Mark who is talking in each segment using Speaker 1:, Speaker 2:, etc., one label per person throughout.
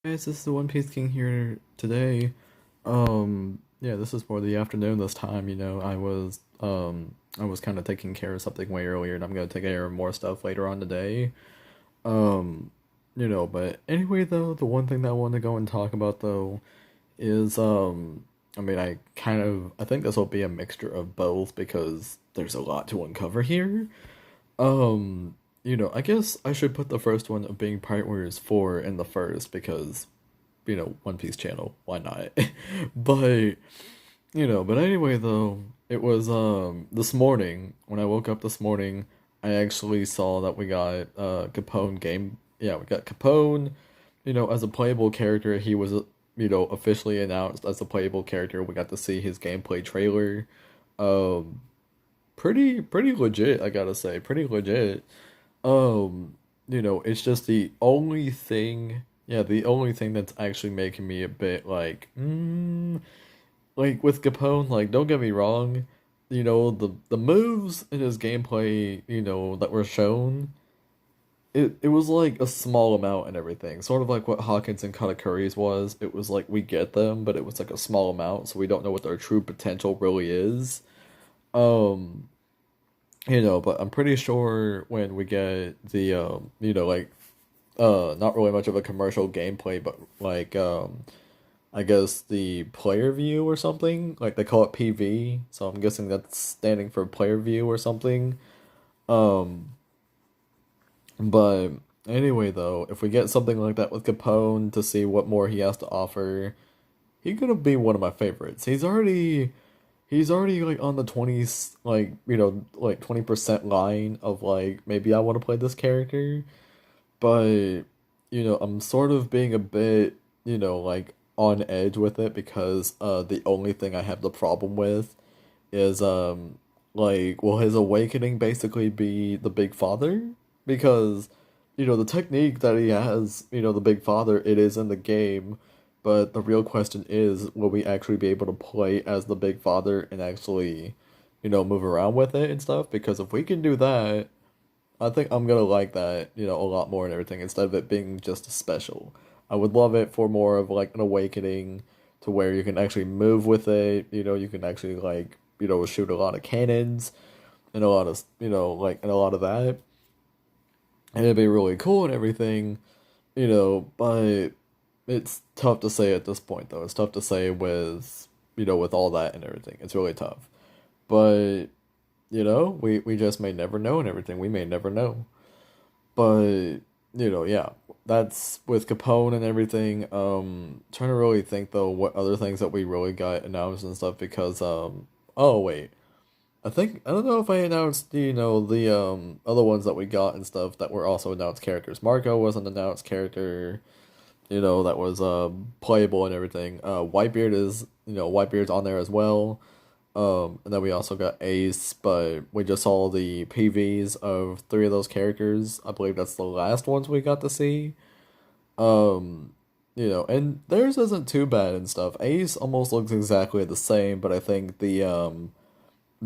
Speaker 1: Guys, this is the One Piece King here today. Yeah, this is for the afternoon this time, I was kind of taking care of something way earlier and I'm gonna take care of more stuff later on today. Um, but anyway though, the one thing that I want to go and talk about though is I think this will be a mixture of both because there's a lot to uncover here. I guess I should put the first one of being Pirate Warriors 4 in the first because One Piece channel. Why not? but but anyway though, it was this morning when I woke up this morning, I actually saw that we got Capone game. Yeah, we got Capone, as a playable character. He was officially announced as a playable character. We got to see his gameplay trailer. Um pretty legit, I gotta say. Pretty legit. It's just the only thing that's actually making me a bit like with Capone, like don't get me wrong, the moves in his gameplay, that were shown, it was like a small amount and everything. Sort of like what Hawkins and Katakuri's was. It was like we get them, but it was like a small amount, so we don't know what their true potential really is. Um but I'm pretty sure when we get the not really much of a commercial gameplay, but I guess the player view or something. Like they call it PV, so I'm guessing that's standing for player view or something. Um but anyway though, if we get something like that with Capone to see what more he has to offer, he's gonna be one of my favorites. He's already like on the 20s, like 20% line of like maybe I want to play this character, but I'm sort of being a bit, like on edge with it because the only thing I have the problem with is like will his awakening basically be the Big Father? Because the technique that he has, the Big Father, it is in the game, but the real question is will we actually be able to play as the Big Father and actually, move around with it and stuff? Because if we can do that, I think I'm gonna like that, a lot more and everything instead of it being just a special. I would love it for more of like an awakening to where you can actually move with it, you can actually like, shoot a lot of cannons and a lot of, and a lot of that. And it'd be really cool and everything, but it's tough to say at this point though. It's tough to say with, with all that and everything. It's really tough. But, we just may never know and everything. We may never know. But yeah, that's with Capone and everything. Trying to really think though what other things that we really got announced and stuff because oh wait, I don't know if I announced the other ones that we got and stuff that were also announced characters. Marco was an announced character, that was playable and everything. Whitebeard's on there as well. And then we also got Ace, but we just saw the PVs of three of those characters. I believe that's the last ones we got to see. Um, and theirs isn't too bad and stuff. Ace almost looks exactly the same, but I think the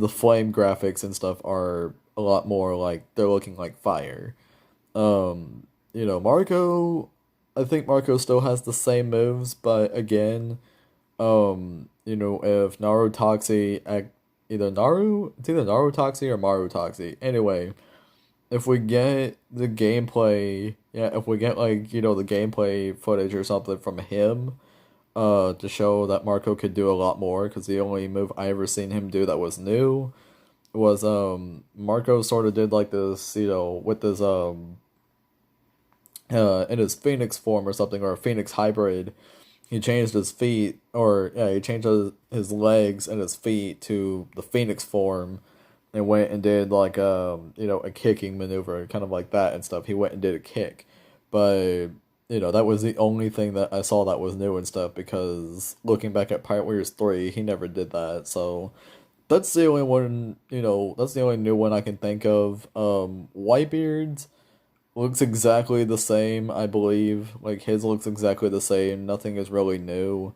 Speaker 1: flame graphics and stuff are a lot more like they're looking like fire. Marco, I think Marco still has the same moves, but again, if it's either Naru Toxie or Maru Toxie. Anyway, if we get the gameplay, yeah, if we get like, the gameplay footage or something from him, to show that Marco could do a lot more, because the only move I ever seen him do that was new was, Marco sort of did like this, with his, in his Phoenix form or something, or a Phoenix hybrid, he changed his feet, or yeah, he changed his legs and his feet to the Phoenix form, and went and did like a kicking maneuver, kind of like that and stuff. He went and did a kick, but that was the only thing that I saw that was new and stuff. Because looking back at Pirate Warriors 3, he never did that. So that's the only one. That's the only new one I can think of. Whitebeard's looks exactly the same, I believe. Like his looks exactly the same. Nothing is really new.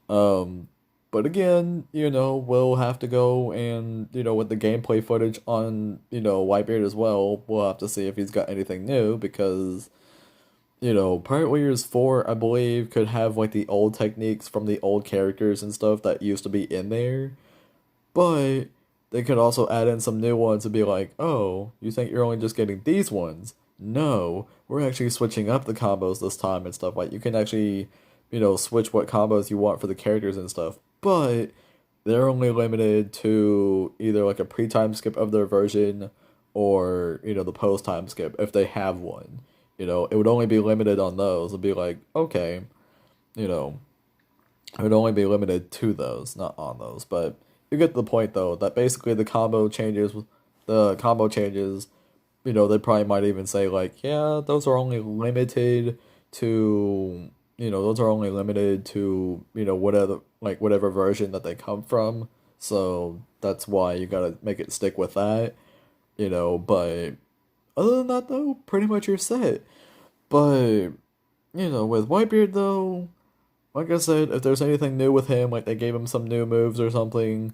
Speaker 1: Um, but again, we'll have to go and with the gameplay footage on Whitebeard as well, we'll have to see if he's got anything new because Pirate Warriors 4, I believe, could have like the old techniques from the old characters and stuff that used to be in there, but they could also add in some new ones and be like, oh, you think you're only just getting these ones? No, we're actually switching up the combos this time and stuff. Like, you can actually, switch what combos you want for the characters and stuff, but they're only limited to either like a pre-time skip of their version or, the post-time skip if they have one. It would only be limited on those. It'd be like, okay, you know, it would only be limited to those, not on those. But you get the point though, that basically the combo changes, they probably might even say like, yeah, those are only limited to, whatever version that they come from. So that's why you gotta make it stick with that, but other than that though, pretty much you're set. But, with Whitebeard though, like I said, if there's anything new with him, like they gave him some new moves or something,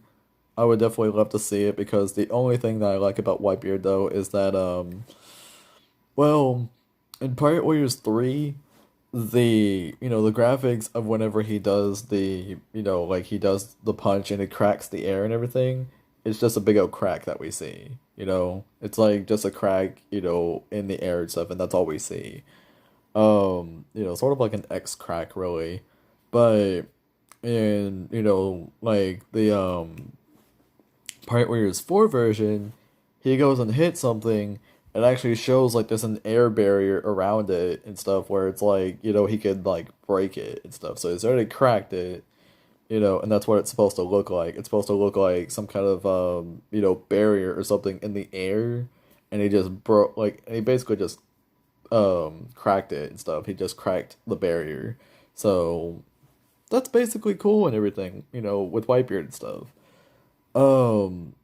Speaker 1: I would definitely love to see it because the only thing that I like about Whitebeard though is that well, in Pirate Warriors 3, the graphics of whenever he does like he does the punch and it cracks the air and everything, it's just a big old crack that we see. It's like just a crack, in the air and stuff, and that's all we see. Sort of like an X crack really. But in, like the Pirate Warriors 4 version, he goes and hits something, it actually shows like there's an air barrier around it and stuff where it's like, he could like break it and stuff. So he's already cracked it, and that's what it's supposed to look like. It's supposed to look like some kind of barrier or something in the air, and he just broke like he basically just cracked it and stuff. He just cracked the barrier. So that's basically cool and everything, with Whitebeard and stuff. Um,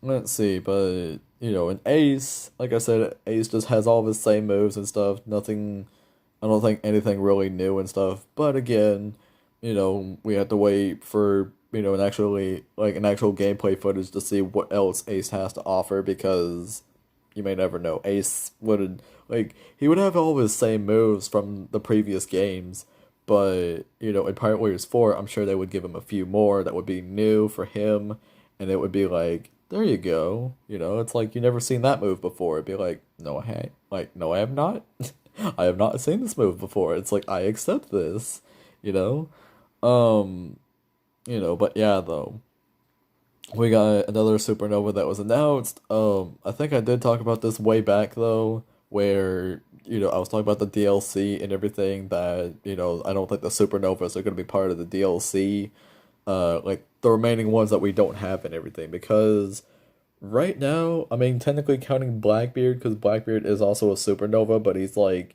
Speaker 1: let's see, but in Ace, like I said, Ace just has all of his same moves and stuff. Nothing, I don't think anything really new and stuff. But again, we have to wait for an actual gameplay footage to see what else Ace has to offer because you may never know. Ace would he would have all of his same moves from the previous games, but in Pirate Warriors 4, I'm sure they would give him a few more that would be new for him, and it would be like, there you go. It's like you never seen that move before. It'd be like, no, no, I have not. I have not seen this move before. It's like I accept this, you know. Um, but yeah, though. We got another supernova that was announced. I think I did talk about this way back though, where I was talking about the DLC and everything that I don't think the supernovas are going to be part of the DLC. Like the remaining ones that we don't have and everything because right now, I mean, technically counting Blackbeard because Blackbeard is also a supernova, but he's a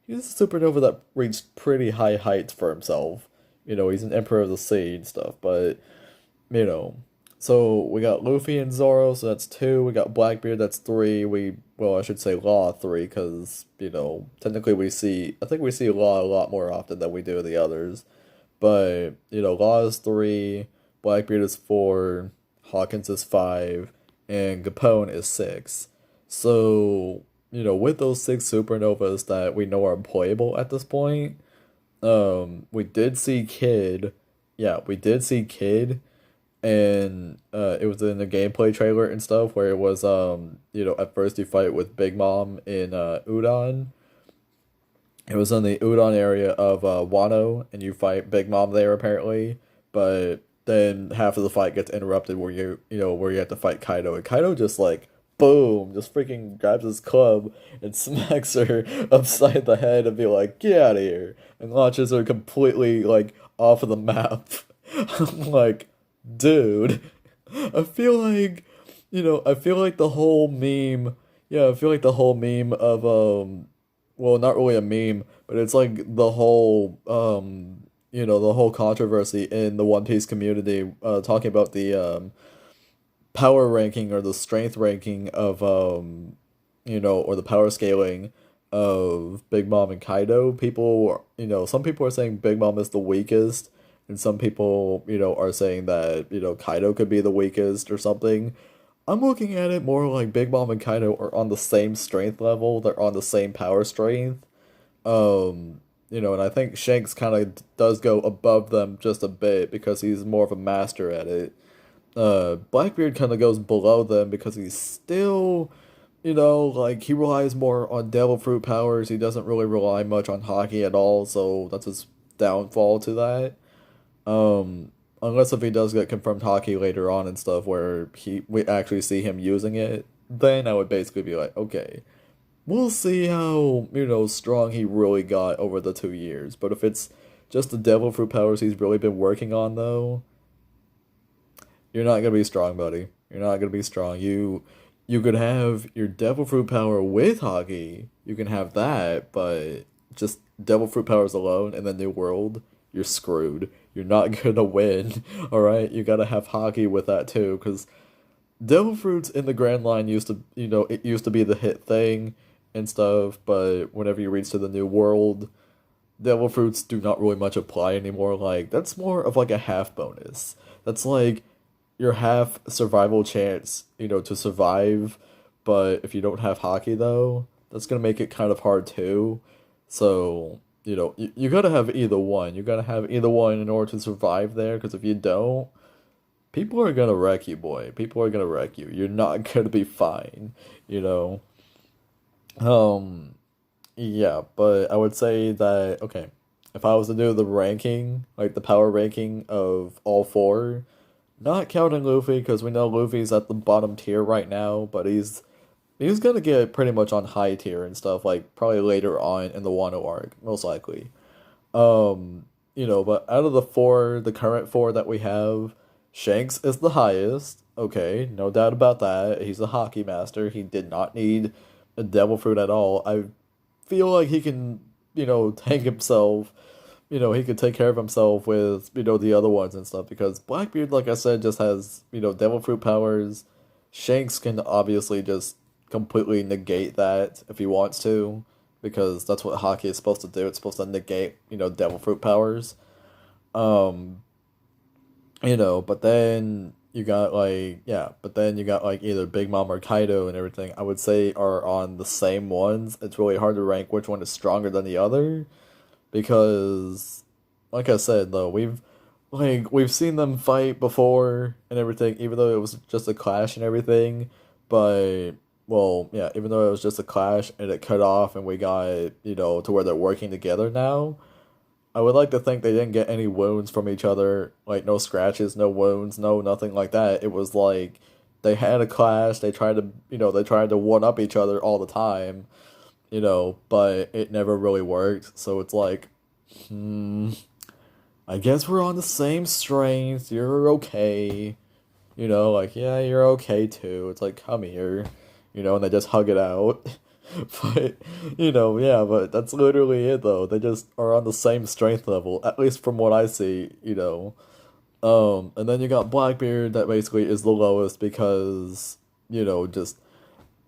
Speaker 1: supernova that reached pretty high heights for himself. He's an Emperor of the Sea and stuff, but you know. So we got Luffy and Zoro, so that's two. We got Blackbeard, that's three. I should say Law three, because technically I think we see Law a lot more often than we do the others. But Law is three, Blackbeard is four, Hawkins is five, and Capone is six. So with those six supernovas that we know are playable at this point, we did see Kid. Yeah, we did see Kid, and it was in the gameplay trailer and stuff where it was at first you fight with Big Mom in Udon. It was in the Udon area of Wano, and you fight Big Mom there apparently, but then half of the fight gets interrupted where you have to fight Kaido, and Kaido just like boom, just freaking grabs his club and smacks her upside the head and be like, get out of here, and launches her completely like off of the map. I'm like, dude, I feel like, I feel like the whole meme, yeah, I feel like the whole meme of, well, not really a meme, but it's like the whole, the whole controversy in the One Piece community, talking about the, power ranking or the strength ranking of, or the power scaling of Big Mom and Kaido. Some people are saying Big Mom is the weakest, and some people, are saying that, Kaido could be the weakest or something. I'm looking at it more like Big Mom and Kaido are on the same strength level. They're on the same power strength. And I think Shanks kind of does go above them just a bit because he's more of a master at it. Blackbeard kind of goes below them because he's still, like he relies more on devil fruit powers. He doesn't really rely much on hockey at all, so that's his downfall to that. Unless if he does get confirmed hockey later on and stuff where we actually see him using it, then I would basically be like, okay, we'll see how, strong he really got over the 2 years. But if it's just the devil fruit powers he's really been working on though, you're not gonna be strong, buddy. You're not gonna be strong. You could have your devil fruit power with hockey. You can have that, but just devil fruit powers alone in the new world, you're screwed. You're not gonna win. All right, you gotta have hockey with that too, because devil fruits in the Grand Line used to, it used to be the hit thing and stuff. But whenever you reach to the new world, devil fruits do not really much apply anymore. Like that's more of like a half bonus. That's like your half survival chance, to survive. But if you don't have hockey though, that's gonna make it kind of hard too. So, you gotta have either one. You gotta have either one in order to survive there, because if you don't, people are gonna wreck you, boy. People are gonna wreck you. You're not gonna be fine, you know? Um, yeah, but I would say that, okay, if I was to do the ranking, like the power ranking of all four, not counting Luffy, because we know Luffy's at the bottom tier right now, but he's gonna get pretty much on high tier and stuff, like probably later on in the Wano arc, most likely. But out of the four, the current four that we have, Shanks is the highest. Okay, no doubt about that. He's a hockey master. He did not need a devil fruit at all. I feel like he can, tank himself. He could take care of himself with, the other ones and stuff, because Blackbeard, like I said, just has, devil fruit powers. Shanks can obviously just completely negate that if he wants to, because that's what hockey is supposed to do. It's supposed to negate, devil fruit powers. Um, but then you got like, yeah, but then you got like either Big Mom or Kaido and everything, I would say are on the same ones. It's really hard to rank which one is stronger than the other, because like I said though, we've seen them fight before and everything, even though it was just a clash and everything. But well, yeah, even though it was just a clash and it cut off and we got, to where they're working together now, I would like to think they didn't get any wounds from each other, like no scratches, no wounds, no nothing like that. It was like they had a clash, they tried to one up each other all the time, but it never really worked. So it's like, I guess we're on the same strength. You're okay. Like, yeah, you're okay too. It's like, come here, and they just hug it out. But, yeah, but that's literally it though. They just are on the same strength level, at least from what I see. And then you got Blackbeard that basically is the lowest because, just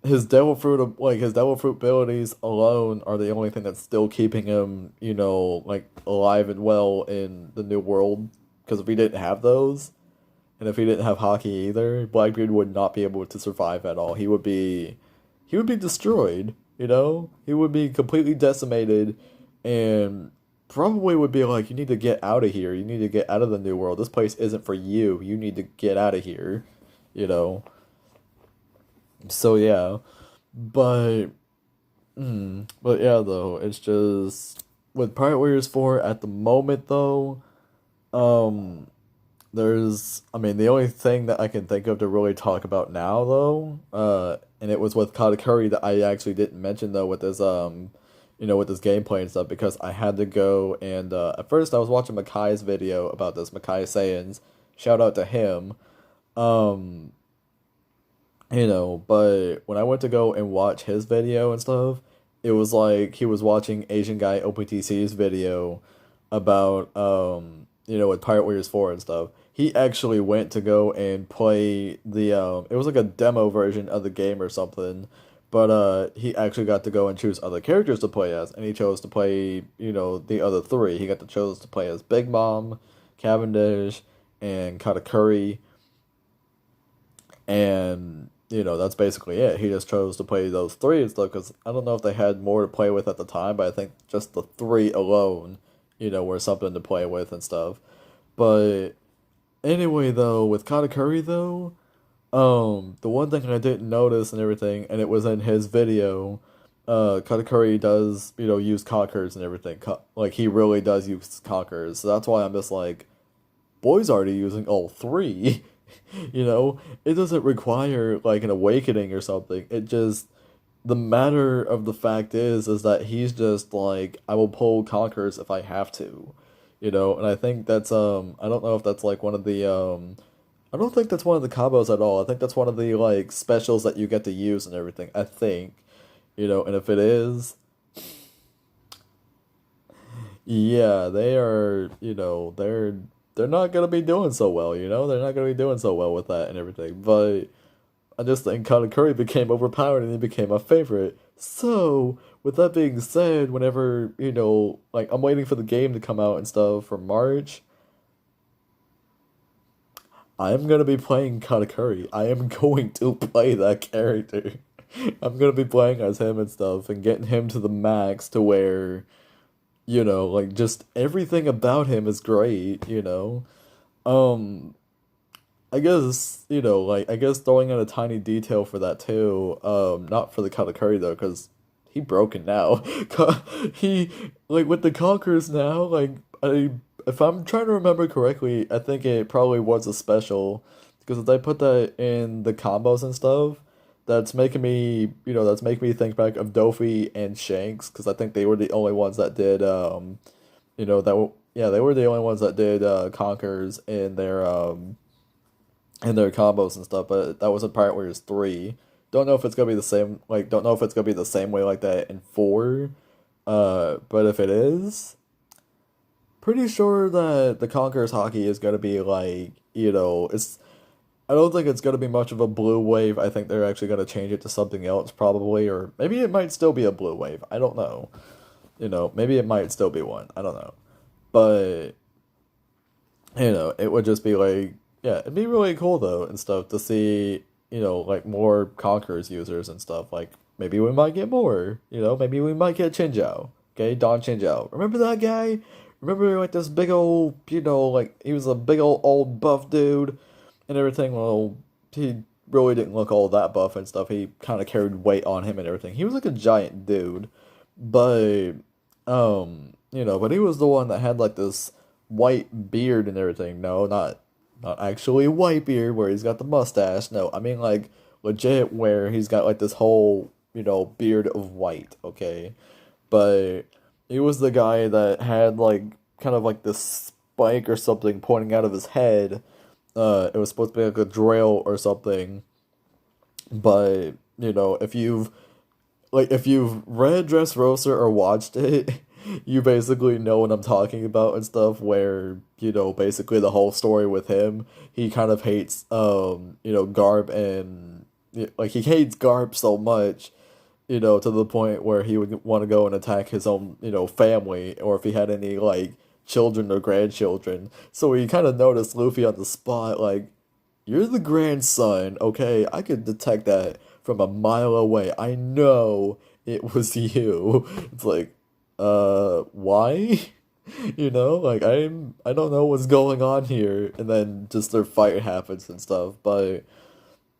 Speaker 1: his devil fruit abilities alone are the only thing that's still keeping him, like alive and well in the new world. Because if he didn't have those, and if he didn't have hockey either, Blackbeard would not be able to survive at all. He would be destroyed, He would be completely decimated, and probably would be like, you need to get out of here. You need to get out of the new world. This place isn't for you. You need to get out of here, you know? So yeah, but but yeah, though it's just with Pirate Warriors 4 at the moment though. Um, I mean, the only thing that I can think of to really talk about now though, and it was with Katakuri that I actually didn't mention though with this with this gameplay and stuff, because I had to go and at first I was watching Makai's video about this, Makai Saiyans, shout out to him. Um, but when I went to go and watch his video and stuff, it was like he was watching Asian guy OPTC's video about with Pirate Warriors 4 and stuff. He actually went to go and play the it was like a demo version of the game or something, but he actually got to go and choose other characters to play as, and he chose to play, the other three. He got to chose to play as Big Mom, Cavendish, and Katakuri. And that's basically it. He just chose to play those three and stuff because I don't know if they had more to play with at the time, but I think just the three alone, were something to play with and stuff. But anyway, though, with Katakuri, though, the one thing I didn't notice and everything, and it was in his video, Katakuri does, use cockers and everything. Like, he really does use cockers. So that's why I'm just like, boy's already using all three. It doesn't require, like, an awakening or something. It just, the matter of the fact is that he's just like, I will pull cockers if I have to. And I think that's, I don't know if that's, like, one of the, I don't think that's one of the combos at all. I think that's one of the like specials that you get to use and everything. I think, and if it is, yeah, they are, they're not gonna be doing so well, They're not gonna be doing so well with that and everything. But I just think Katakuri became overpowered and he became my favorite. So, with that being said, whenever, like I'm waiting for the game to come out and stuff for March, I am gonna be playing Katakuri. I am going to play that character. I'm gonna be playing as him and stuff and getting him to the max to where, like just everything about him is great. Um, I guess, like I guess throwing in a tiny detail for that too. Not for the Katakuri though, because he broken now. He like with the Conquerors now, like I if I'm trying to remember correctly, I think it probably was a special because if they put that in the combos and stuff, that's making me think back of Dofi and Shanks because I think they were the only ones that did yeah, they were the only ones that did Conquerors in their combos and stuff, but that was a part where it's three. Don't know if it's gonna be the same. Like, don't know if it's gonna be the same way like that in four. But if it is, pretty sure that the Conquerors hockey is gonna be like, it's. I don't think it's gonna be much of a blue wave. I think they're actually gonna change it to something else probably, or maybe it might still be a blue wave. I don't know. Maybe it might still be one. I don't know, but it would just be like, yeah, it'd be really cool though and stuff to see, like more Conquerors users and stuff. Like maybe we might get more, maybe we might get Chinjiao. Okay, Don Chinjiao. Remember that guy? Remember like this big old, like he was a big old buff dude and everything. Well, he really didn't look all that buff and stuff. He kind of carried weight on him and everything. He was like a giant dude, but but he was the one that had like this white beard and everything. No, not actually white beard where he's got the mustache. No, I mean like legit where he's got like this whole, beard of white, okay? But he was the guy that had like kind of like this spike or something pointing out of his head. It was supposed to be like a drill or something. But, if you've read Dressrosa or watched it, you basically know what I'm talking about and stuff. Where basically the whole story with him, he kind of hates Garp and like he hates Garp so much, to the point where he would want to go and attack his own family or if he had any like children or grandchildren. So he kind of noticed Luffy on the spot, like you're the grandson, okay? I could detect that from a mile away. I know it was you. It's like, why? Like I don't know what's going on here. And then just their fight happens and stuff. But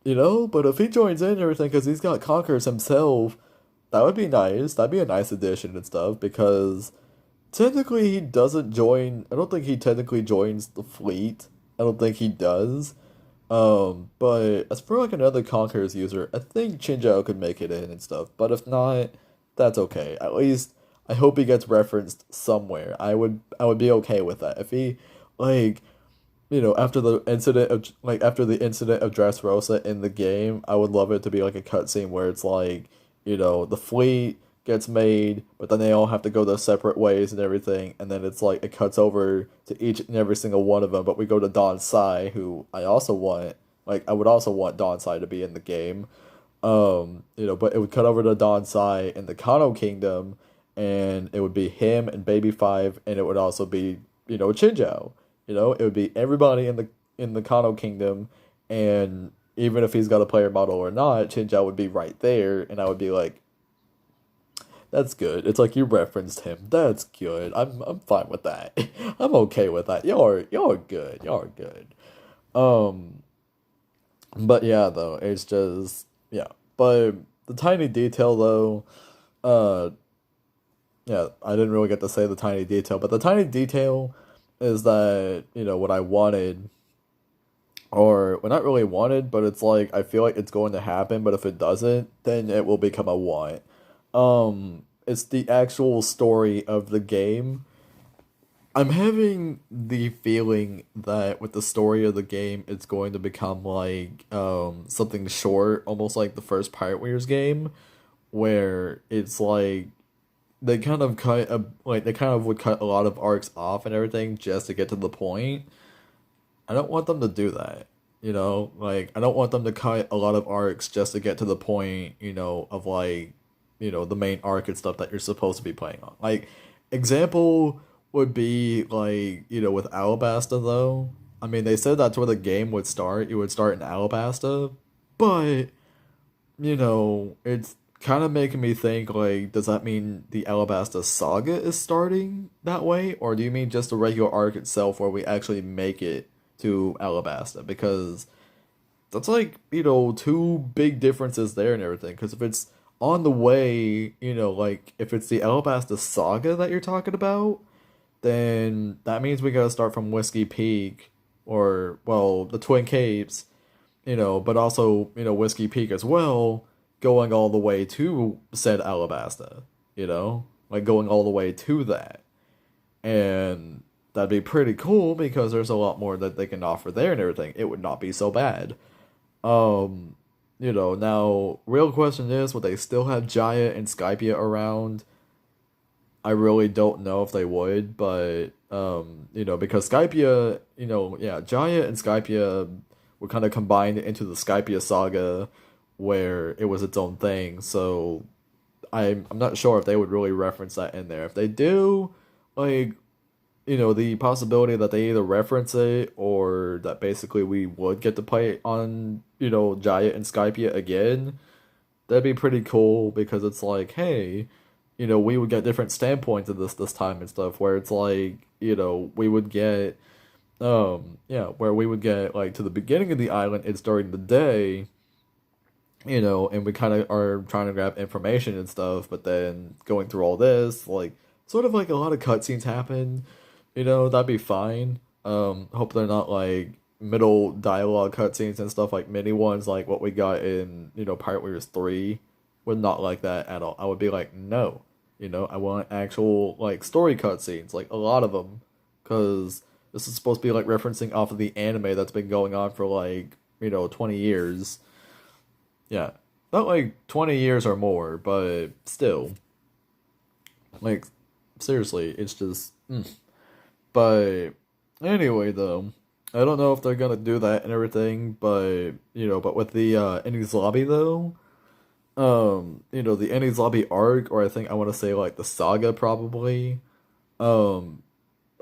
Speaker 1: but if he joins in and everything, because he's got Conquerors himself, that would be nice. That'd be a nice addition and stuff. Because technically he doesn't join. I don't think he technically joins the fleet. I don't think he does. But as for like another Conquerors user, I think Chinjo could make it in and stuff. But if not, that's okay. At least I hope he gets referenced somewhere. I would be okay with that. If he like after the incident of Dressrosa in the game, I would love it to be like a cutscene where it's like, the fleet gets made, but then they all have to go their separate ways and everything, and then it's like it cuts over to each and every single one of them, but we go to Don Sai, who I would also want Don Sai to be in the game. But it would cut over to Don Sai in the Kano Kingdom, and it would be him and Baby Five, and it would also be, Chinjo. It would be everybody in the Kano Kingdom, and even if he's got a player model or not, Chinja would be right there, and I would be like, that's good. It's like you referenced him. That's good. I'm fine with that. I'm okay with that. Y'all are good. Y'all are good. Um, but yeah, though it's just yeah. But the tiny detail though, uh, yeah, I didn't really get to say the tiny detail, but the tiny detail is that what I wanted, or well, not really wanted, but it's like I feel like it's going to happen. But if it doesn't, then it will become a want. It's the actual story of the game. I'm having the feeling that with the story of the game, it's going to become like something short, almost like the first Pirate Warriors game, where it's like they kind of would cut a lot of arcs off and everything just to get to the point. I don't want them to do that. Like I don't want them to cut a lot of arcs just to get to the point, of like, the main arc and stuff that you're supposed to be playing on. Like example would be like, with Alabasta though. I mean, they said that's where the game would start. It would start in Alabasta, but it's kind of making me think like, does that mean the Alabasta saga is starting that way, or do you mean just the regular arc itself where we actually make it to Alabasta? Because that's like, two big differences there and everything. Because if it's on the way, like if it's the Alabasta saga that you're talking about, then that means we gotta start from Whiskey Peak, or well, the Twin Capes, but also, Whiskey Peak as well, going all the way to said Alabasta, like going all the way to that. And that'd be pretty cool because there's a lot more that they can offer there and everything. It would not be so bad. Um, now, real question is, would they still have Jaya and Skypia around? I really don't know if they would, but because Skypia, yeah, Jaya and Skypia were kind of combined into the Skypia saga, where it was its own thing. So I'm not sure if they would really reference that in there. If they do, like, the possibility that they either reference it or that basically we would get to play on, Jaya and Skypia again, that'd be pretty cool because it's like, hey, we would get different standpoints of this time and stuff, where it's like, we would get, yeah, where we would get, like, to the beginning of the island, it's during the day, and we kind of are trying to grab information and stuff, but then going through all this, like, sort of like a lot of cutscenes happen, that'd be fine. Hope they're not, like, middle dialogue cutscenes and stuff, like mini ones, like what we got in, Pirate Warriors 3, would not like that at all. I would be like, no. I want actual, like, story cutscenes, like, a lot of them, because this is supposed to be, like, referencing off of the anime that's been going on for, like, 20 years. Yeah. Not, like, 20 years or more, but still. Like, seriously, it's just... But, anyway, though, I don't know if they're gonna do that and everything, but, but with the, Enies Lobby, though... the Enies Lobby arc, or I think I want to say like the saga probably. Um,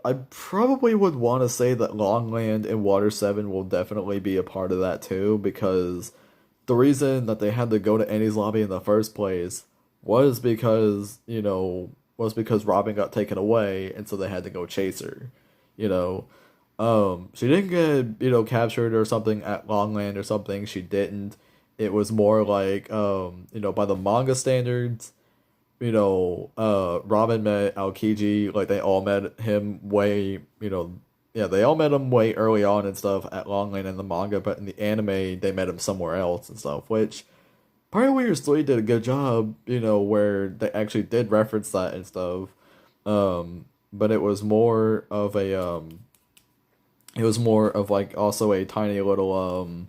Speaker 1: I probably would want to say that Longland and Water 7 will definitely be a part of that too, because the reason that they had to go to Enies Lobby in the first place was because, was because Robin got taken away, and so they had to go chase her, you know. She didn't get, captured or something at Longland or something. She didn't. It was more like, by the manga standards, Robin met Aokiji, like they all met him way, yeah, they all met him way early on and stuff at Longland in the manga, but in the anime, they met him somewhere else and stuff, which Pirate Warriors 3 did a good job, where they actually did reference that and stuff. But it was more of it was more of like also a tiny little,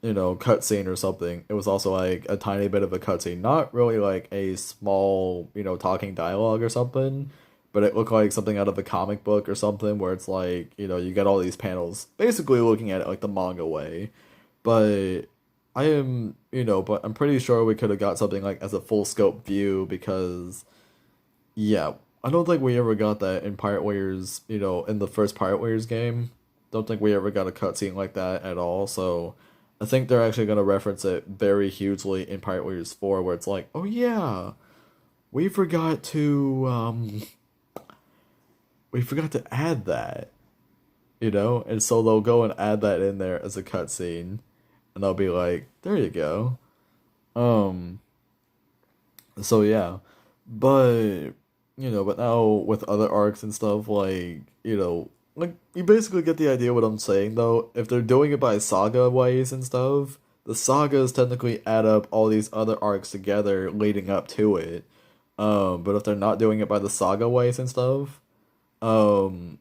Speaker 1: cutscene or something. It was also like a tiny bit of a cutscene, not really like a small, talking dialogue or something, but it looked like something out of a comic book or something where it's like, you get all these panels, basically looking at it like the manga way. But but I'm pretty sure we could have got something like as a full scope view because, yeah, I don't think we ever got that in Pirate Warriors, in the first Pirate Warriors game. Don't think we ever got a cutscene like that at all, so I think they're actually gonna reference it very hugely in Pirate Warriors 4, where it's like, oh yeah, we forgot to we forgot to add that, you know? And so they'll go and add that in there as a cutscene, and they'll be like, there you go. Um, so yeah. But but now with other arcs and stuff, like, like you basically get the idea what I'm saying though. If they're doing it by saga ways and stuff, the sagas technically add up all these other arcs together leading up to it. But if they're not doing it by the saga ways and stuff, um,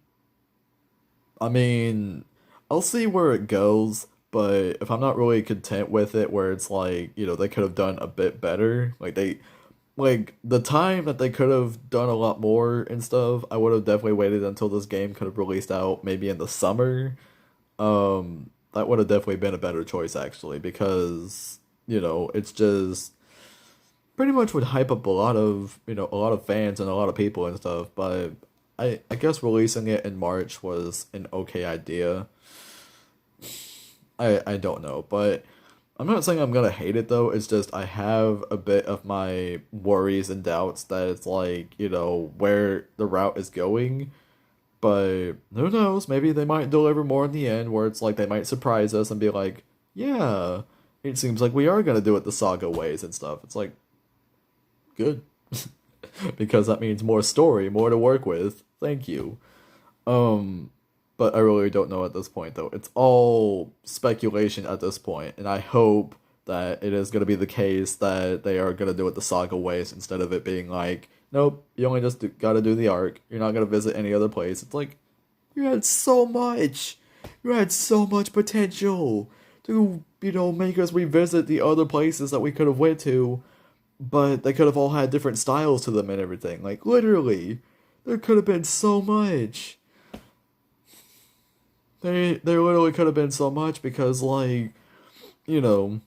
Speaker 1: I mean, I'll see where it goes, but if I'm not really content with it, where it's like, they could have done a bit better, like the time that they could have done a lot more and stuff, I would have definitely waited until this game could have released out maybe in the summer. That would have definitely been a better choice actually, because it's just pretty much would hype up a lot of fans and a lot of people and stuff, but I guess releasing it in March was an okay idea. I don't know, but I'm not saying I'm gonna hate it though. It's just I have a bit of my worries and doubts that it's like, where the route is going. But who knows? Maybe they might deliver more in the end, where it's like they might surprise us and be like, yeah, it seems like we are gonna do it the saga ways and stuff. It's like, good. Because that means more story, more to work with. Thank you. Um, but I really don't know at this point, though. It's all speculation at this point, and I hope that it is going to be the case that they are going to do it the saga ways instead of it being like, nope, you only just got to do the arc. You're not going to visit any other place. It's like, you had so much. You had so much potential to, make us revisit the other places that we could have went to, but they could have all had different styles to them and everything. Like, literally, there could have been so much. There literally could have been so much because, like, you know,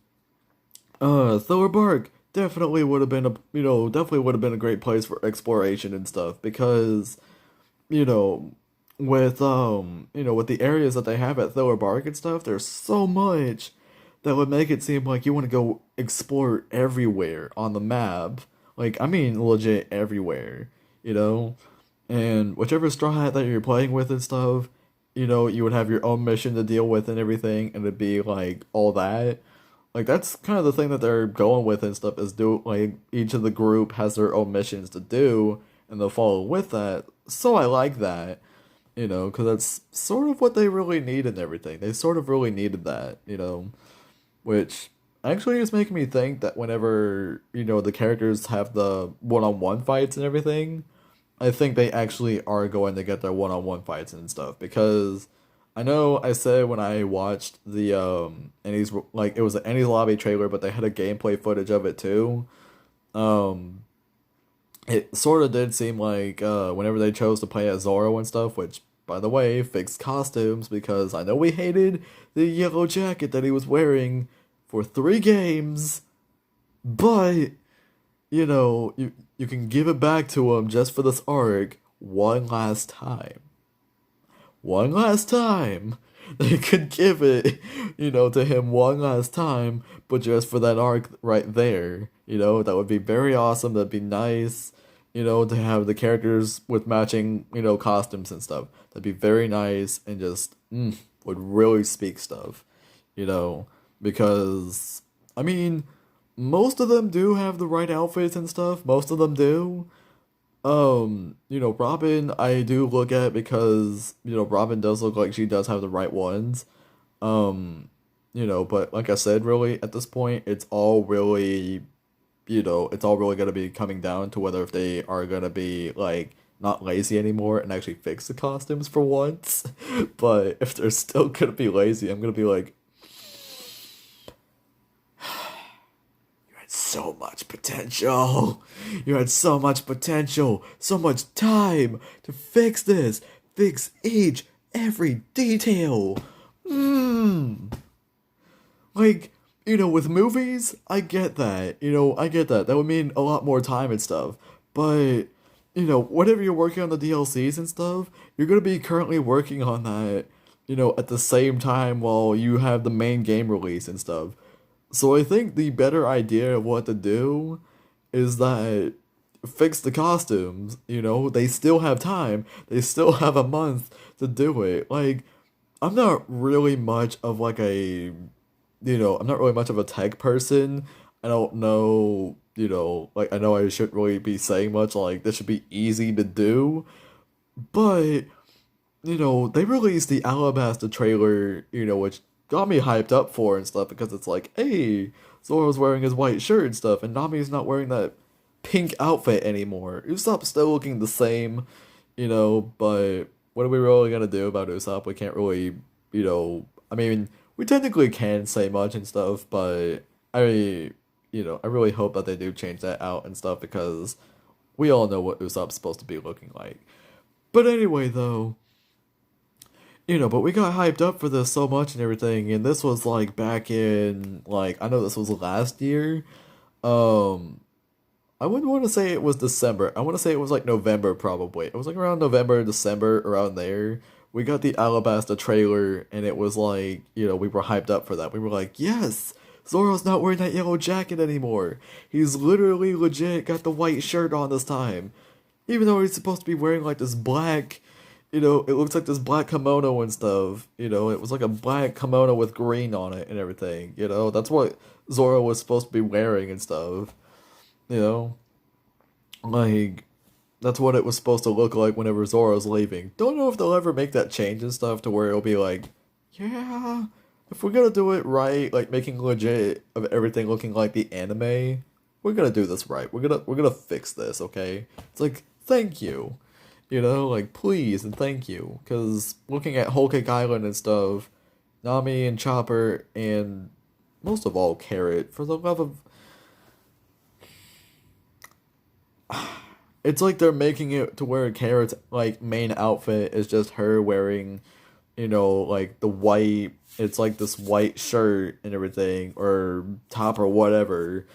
Speaker 1: Thiller Bark definitely would have been definitely would have been a great place for exploration and stuff because, you know, with the areas that they have at Thiller Bark and stuff, there's so much that would make it seem like you want to go explore everywhere on the map. Like, I mean, legit everywhere, you know? And whichever strat that you're playing with and stuff, you would have your own mission to deal with and everything, and it'd be like all that. Like, that's kind of the thing that they're going with and stuff is like, each of the group has their own missions to do, and they'll follow with that. So I like that, because that's sort of what they really need and everything. They sort of really needed that, which actually is making me think that whenever, the characters have the one-on-one fights and everything, I think they actually are going to get their one-on-one fights and stuff because I know I said when I watched the Annie's like it was an Annie's Lobby trailer, but they had a gameplay footage of it too. Um, it sort of did seem like whenever they chose to play as Zoro and stuff, which by the way fixed costumes because I know we hated the yellow jacket that he was wearing for 3 games, but you can give it back to him just for this arc one last time. One last time. They could give it, to him one last time, but just for that arc right there. That would be very awesome. That'd be nice, to have the characters with matching, costumes and stuff. That'd be very nice and just would really speak stuff, because, I mean, most of them do have the right outfits and stuff. Most of them do. Robin, I do look at because, Robin does look like she does have the right ones. But like I said, really, at this point, it's all really gonna be coming down to whether if they are gonna be, like, not lazy anymore and actually fix the costumes for once. But if they're still gonna be lazy, I'm gonna be like, so much potential. You had so much potential, so much time to fix this, fix every detail. Like, with movies, I get that. I get that. That would mean a lot more time and stuff. But, whatever you're working on the DLCs and stuff, you're gonna be currently working on that, at the same time while you have the main game release and stuff. So I think the better idea of what to do is that fix the costumes. They still have time. They still have a month to do it. Like, I'm not really much of like I'm not really much of a tech person. I don't know, like I know I shouldn't really be saying much like this should be easy to do, but they released the Alabasta trailer, which got me hyped up for and stuff because it's like, hey, Zoro's wearing his white shirt and stuff, and Nami's not wearing that pink outfit anymore. Usopp's still looking the same, but what are we really gonna do about Usopp? We can't really, I mean, we technically can say much and stuff, but I really hope that they do change that out and stuff because we all know what Usopp's supposed to be looking like. But anyway, though, but we got hyped up for this so much and everything, and this was like back in like I know this was last year. Um, I wouldn't want to say it was December. I want to say it was like November probably. It was like around November, December, around there. We got the Alabasta trailer, and it was like we were hyped up for that. We were like, yes, Zoro's not wearing that yellow jacket anymore. He's literally legit got the white shirt on this time, even though he's supposed to be wearing like this black. It looks like this black kimono and stuff. It was like a black kimono with green on it and everything. That's what Zoro was supposed to be wearing and stuff. You know, like that's what it was supposed to look like whenever Zoro's leaving. Don't know if they'll ever make that change and stuff to where it'll be like, yeah, if we're gonna do it right, like making legit of everything looking like the anime, we're gonna do this right. We're gonna fix this, okay? It's like, thank you. Like please and thank you. Cause looking at Whole Cake Island and stuff, Nami and Chopper and most of all Carrot, for the love of it's like they're making it to where Carrot's like main outfit is just her wearing, like the white. It's like this white shirt and everything, or top or whatever,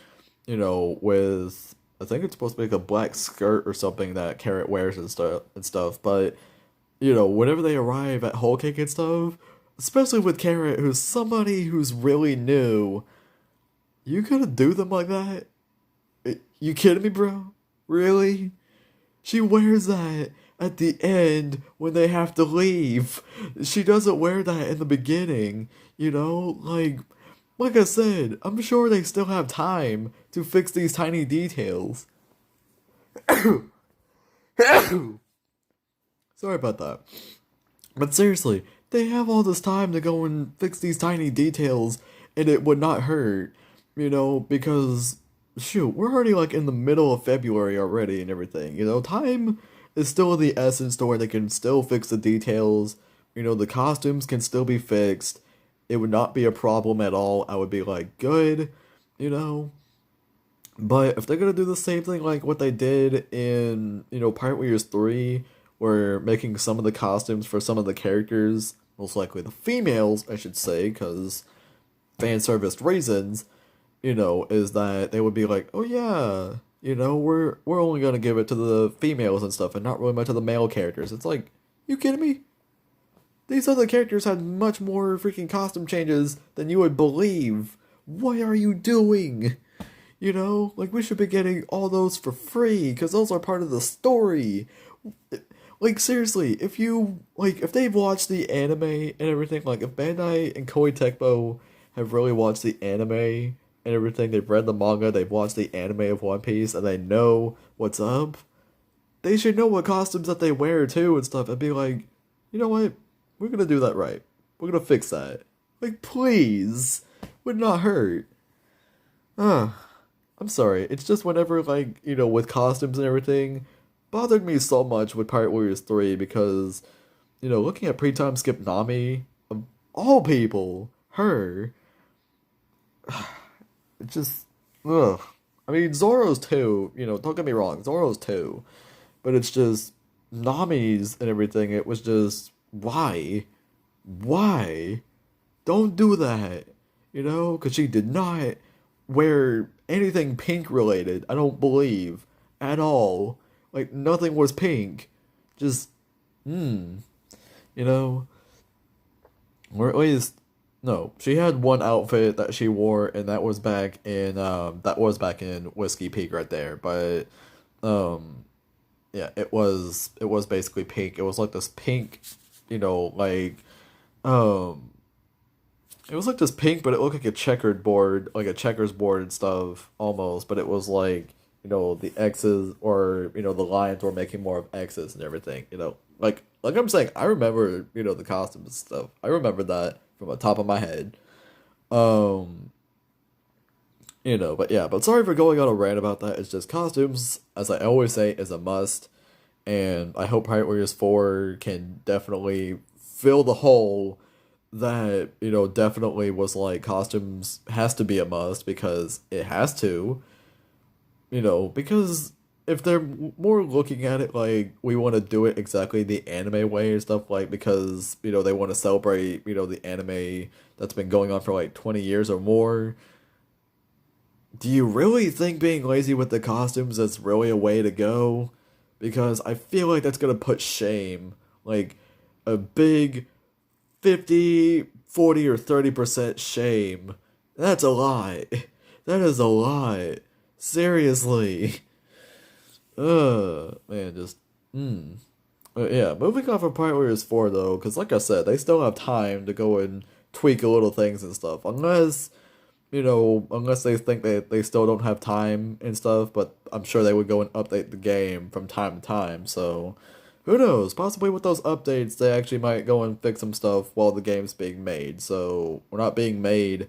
Speaker 1: with I think it's supposed to be like a black skirt or something that Carrot wears and stuff. But whenever they arrive at Whole Cake and stuff, especially with Carrot, who's somebody who's really new, you gonna do them like that? You kidding me, bro? Really? She wears that at the end when they have to leave. She doesn't wear that in the beginning, like I said, I'm sure they still have time to fix these tiny details. Sorry about that. But seriously, they have all this time to go and fix these tiny details and it would not hurt, because shoot, we're already like in the middle of February already and everything. Time is still the essence to where they can still fix the details. The costumes can still be fixed. It would not be a problem at all. I would be like, good, you know. But if they're gonna do the same thing like what they did in, Pirate Warriors 3, where making some of the costumes for some of the characters, most likely the females, I should say, because fan service reasons, is that they would be like, oh yeah, we're only gonna give it to the females and stuff, and not really much of the male characters. It's like, you kidding me? These other characters had much more freaking costume changes than you would believe. What are you doing? Like we should be getting all those for free, because those are part of the story. Like seriously, if they've watched the anime and everything, like if Bandai and Koei Tecmo have really watched the anime and everything, they've read the manga, they've watched the anime of One Piece, and they know what's up, they should know what costumes that they wear too and stuff, and be like, you know what? We're gonna do that right. We're gonna fix that. Like, please. Would not hurt. I'm sorry. It's just whenever, with costumes and everything, bothered me so much with Pirate Warriors 3 because, looking at pre-time skip Nami, of all people, her, it just, ugh. I mean, Zoro's too, don't get me wrong, Zoro's too, but it's just, Nami's and everything, it was just, why? Why? Don't do that. Because she did not wear anything pink related, I don't believe, at all. Like, nothing was pink. Just, you know? or at least no, she had one outfit that she wore, and that was back in Whiskey Peak right there. But um, yeah, it was basically pink. It was like this pink, you know, um, it was like this pink, but it looked like a checkered board, like a checkers board and stuff almost. But it was like, the X's, or the lines were making more of X's and everything. Like I'm saying, I remember the costumes and stuff. I remember that from the top of my head. Um, but yeah, but sorry for going on a rant about that. It's just costumes, as I always say, is a must, and I hope Pirate Warriors 4 can definitely fill the hole that definitely was like costumes has to be a must because it has to, because if they're more looking at it like we want to do it exactly the anime way and stuff, like because they want to celebrate the anime that's been going on for like 20 years or more. Do you really think being lazy with the costumes is really a way to go? Because I feel like that's gonna put shame, like a big 50, 40, or 30% shame. That's a lot. That is a lot. Seriously. Man, just, yeah, moving on from Pirate Warriors 4, though, because like I said, they still have time to go and tweak a little things and stuff. Unless they think they still don't have time and stuff, but I'm sure they would go and update the game from time to time, so who knows? Possibly with those updates, they actually might go and fix some stuff while the game's being made. So we're not being made,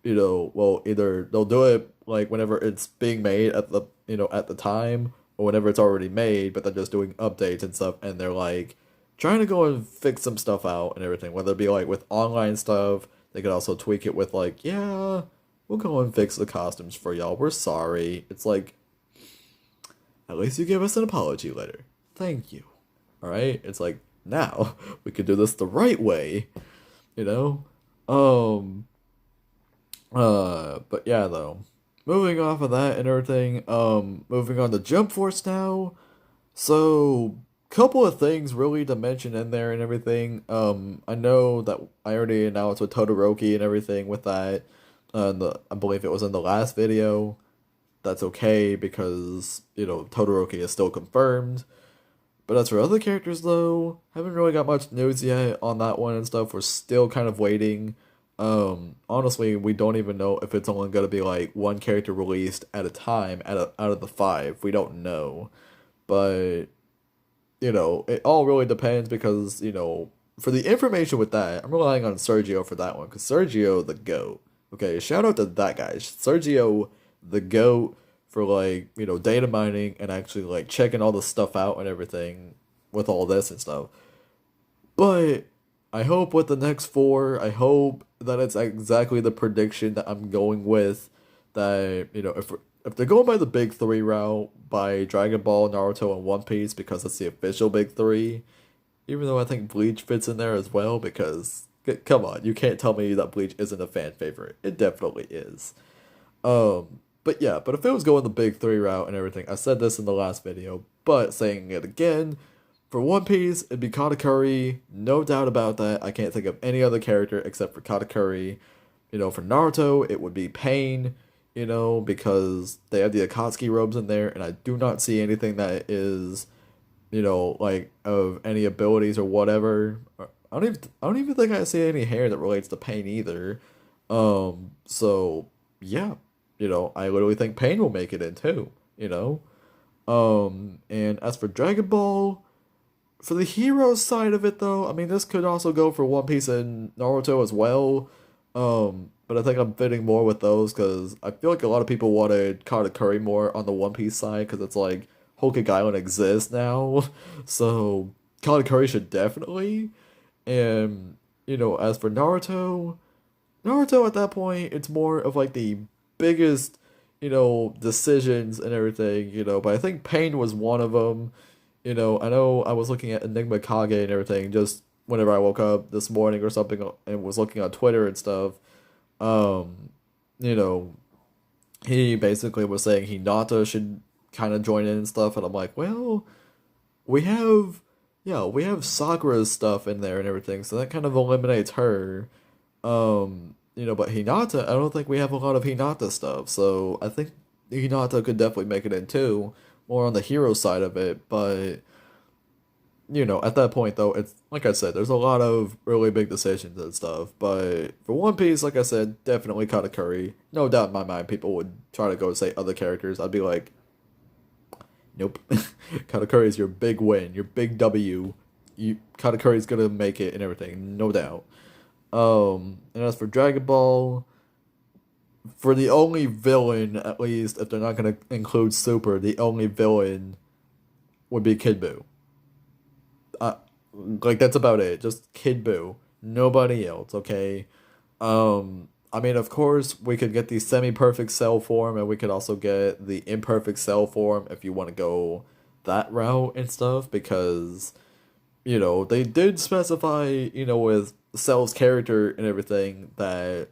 Speaker 1: well, either they'll do it like whenever it's being made at the time, or whenever it's already made, but they're just doing updates and stuff, and they're like trying to go and fix some stuff out and everything. Whether it be like with online stuff, they could also tweak it with like, yeah, we'll go and fix the costumes for y'all. We're sorry. It's like, at least you give us an apology letter. Thank you. All right? It's like, now we could do this the right way, you know? Um but yeah, though. Moving off of that and everything, moving on to Jump Force now. So, couple of things really to mention in there and everything. I know that I already announced with Todoroki and everything with that. I believe it was in the last video. That's okay because, Todoroki is still confirmed. But as for other characters, though, haven't really got much news yet on that one and stuff. We're still kind of waiting. Honestly, we don't even know if it's only going to be like one character released at a time out of the five. We don't know. But, it all really depends because, for the information with that, I'm relying on Sergio for that one because Sergio, the GOAT. Okay, shout out to that guy. Sergio, the GOAT, for like data mining and actually like checking all the stuff out and everything with all this and stuff. But I hope with the next four, I hope that it's exactly the prediction that I'm going with. That if they're going by the big three route, by Dragon Ball, Naruto, and One Piece, because it's the official big three. Even though I think Bleach fits in there as well, because come on, you can't tell me that Bleach isn't a fan favorite. It definitely is. But yeah, but if it was going the big three route and everything, I said this in the last video, but saying it again, for One Piece, it'd be Katakuri, no doubt about that. I can't think of any other character except for Katakuri. For Naruto, it would be Pain, because they have the Akatsuki robes in there, and I do not see anything that is, like of any abilities or whatever. I don't even think I see any hair that relates to Pain either. So yeah, I literally think Pain will make it in too, and as for Dragon Ball, for the hero side of it though, I mean this could also go for One Piece and Naruto as well. But I think I'm fitting more with those because I feel like a lot of people wanted Katakuri more on the One Piece side because it's like Hokage Island exists now, so Katakuri should definitely. And as for Naruto at that point, it's more of like the biggest, decisions and everything, but I think Pain was one of them. I know I was looking at Enigma Kage and everything just whenever I woke up this morning or something and was looking on Twitter and stuff. Um, you know, he basically was saying Hinata should kind of join in and stuff, and I'm like, well, we have, yeah, we have Sakura's stuff in there and everything, so that kind of eliminates her. But Hinata, I don't think we have a lot of Hinata stuff, so I think Hinata could definitely make it in too, more on the hero side of it, but at that point though, it's like I said, there's a lot of really big decisions and stuff. But for One Piece, like I said, definitely Katakuri. No doubt in my mind, people would try to go say other characters. I'd be like, nope. Katakuri is your big win, your big W. Katakuri's gonna make it and everything, no doubt. And as for Dragon Ball, for the only villain, at least if they're not gonna include Super, the only villain would be Kid Buu. Uh, like that's about it. Just Kid Buu. Nobody else, okay? I mean, of course, we could get the semi-perfect cell form, and we could also get the imperfect cell form if you want to go that route and stuff, because, they did specify, with Cell's character and everything that,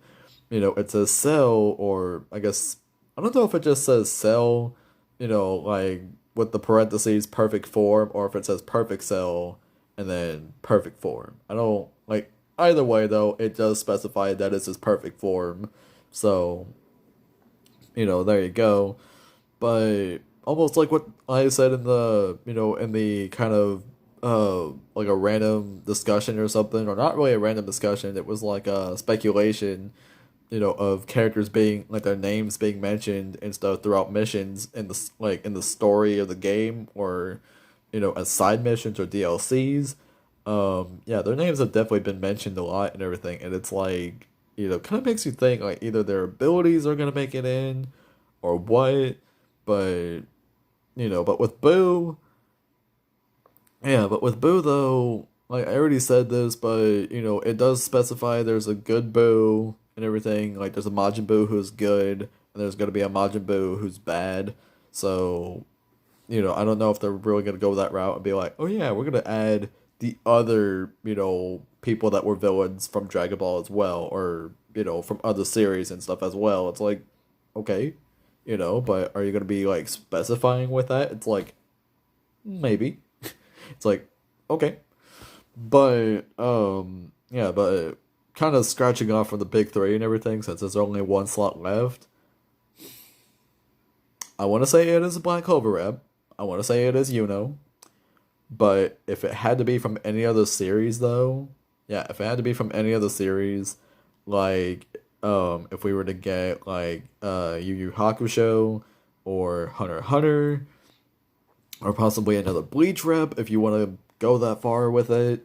Speaker 1: it says Cell, or I guess, I don't know if it just says Cell, like with the parentheses perfect form, or if it says perfect Cell and then perfect form. I don't like either way though, it does specify that it's his perfect form. So, there you go. But almost like what I said in the, in the kind of like a random discussion or something, or not really a random discussion, it was like a speculation, of characters being like their names being mentioned and stuff throughout missions in the like in the story of the game, or as side missions or DLCs. Yeah, their names have definitely been mentioned a lot and everything, and it's like, kind of makes you think like either their abilities are gonna make it in, or what. But but with Boo, yeah, but with Boo though, like I already said this, but it does specify there's a good Boo and everything. Like there's a Majin Buu who's good, and there's gonna be a Majin Buu who's bad. So, I don't know if they're really gonna go that route and be like, oh yeah, we're gonna add the other, people that were villains from Dragon Ball as well, or, from other series and stuff as well. It's like, okay, but are you gonna be like specifying with that? It's like, maybe. It's like, okay. But yeah, but kind of scratching off from the big three and everything, since there's only one slot left. I want to say it is a Black Clover rep. I want to say it is But if it had to be from any other series, though, yeah, if it had to be from any other series, like if we were to get like Yu Yu Hakusho or Hunter x Hunter, or possibly another Bleach rep, if you want to go that far with it,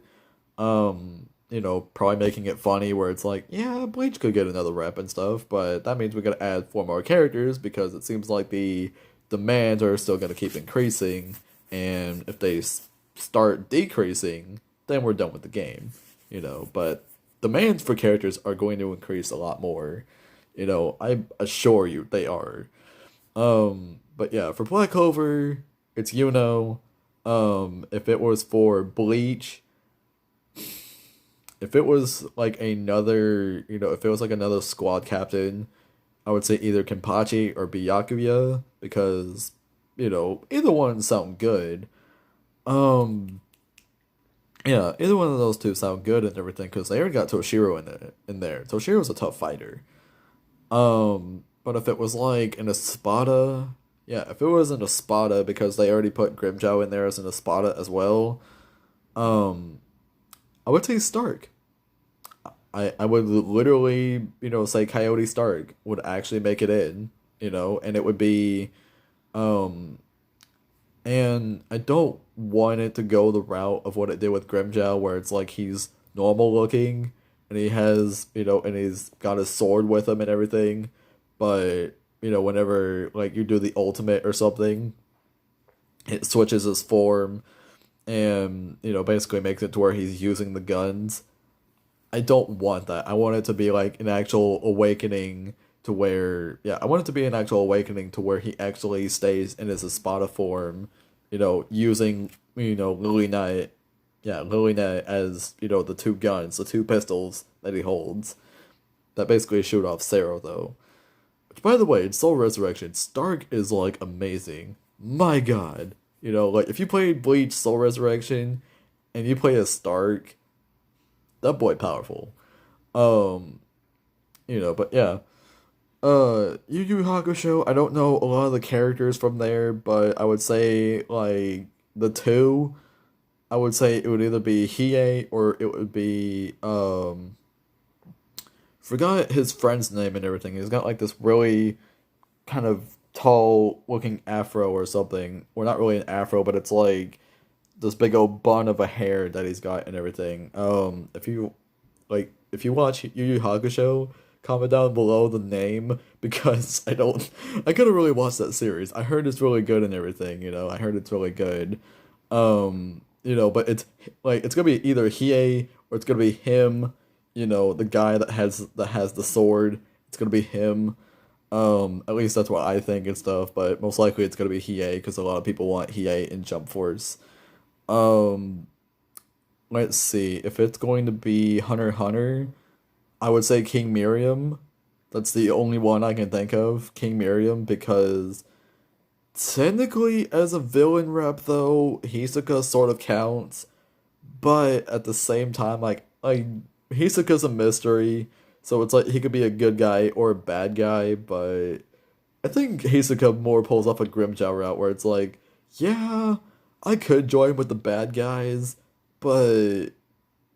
Speaker 1: probably making it funny where it's like, yeah, Bleach could get another rep and stuff, but that means we gotta add four more characters because it seems like the demands are still gonna keep increasing, and if they start decreasing, then we're done with the game, But demands for characters are going to increase a lot more, I assure you they are. But yeah, for Black Clover, it's If it was for Bleach, if it was like another, if it was like another squad captain, I would say either Kenpachi or Byakuya, because, either one sound good. Um, yeah, either one of those two sound good and everything, because they already got Toshiro in there. Toshiro's a tough fighter. But if it was like an Espada, yeah, if it was an Espada, because they already put Grimjow in there as an Espada as well, um, I would say Stark. I would literally, say Coyote Stark would actually make it in, and it would be, um, and I don't want it to go the route of what it did with Grimjow, where it's like he's normal looking, and he has, and he's got his sword with him and everything, but, whenever, like, you do the ultimate or something, it switches his form, and, basically makes it to where he's using the guns. I don't want that. I want it to be like an actual awakening to where, yeah, I want it to be an actual awakening to where he actually stays in his Espada form, using, Lily Knight, yeah, Lily Knight as, the two guns, the two pistols that he holds, that basically shoot off Zero, though. Which, by the way, in Soul Resurrection, Stark is, like, amazing. My god. Like, if you played Bleach Soul Resurrection, and you play as Stark, that boy powerful. Um, but yeah. Yu Yu Hakusho, I don't know a lot of the characters from there, but I would say like the two, I would say it would either be Hiei or it would be forgot his friend's name and everything. He's got like this really kind of tall looking afro or something. Or not really an afro, but it's like this big old bun of a hair that he's got and everything. If you watch Yu Yu Hakusho, comment down below the name because I couldn't really watch that series. I heard it's really good and everything, I heard it's really good. But it's gonna be either Hiei or it's gonna be him, the guy that has the sword. It's gonna be him. At least that's what I think and stuff, but most likely it's gonna be Hiei because a lot of people want Hiei in Jump Force. Um, let's see. If it's going to be Hunter x Hunter, I would say King Miriam. That's the only one I can think of, King Miriam, because technically as a villain rep though, Hisoka sort of counts, but at the same time, like Hisoka's a mystery, so it's like he could be a good guy or a bad guy, but I think Hisoka more pulls off a Grimjaw route where it's like, yeah, I could join with the bad guys, but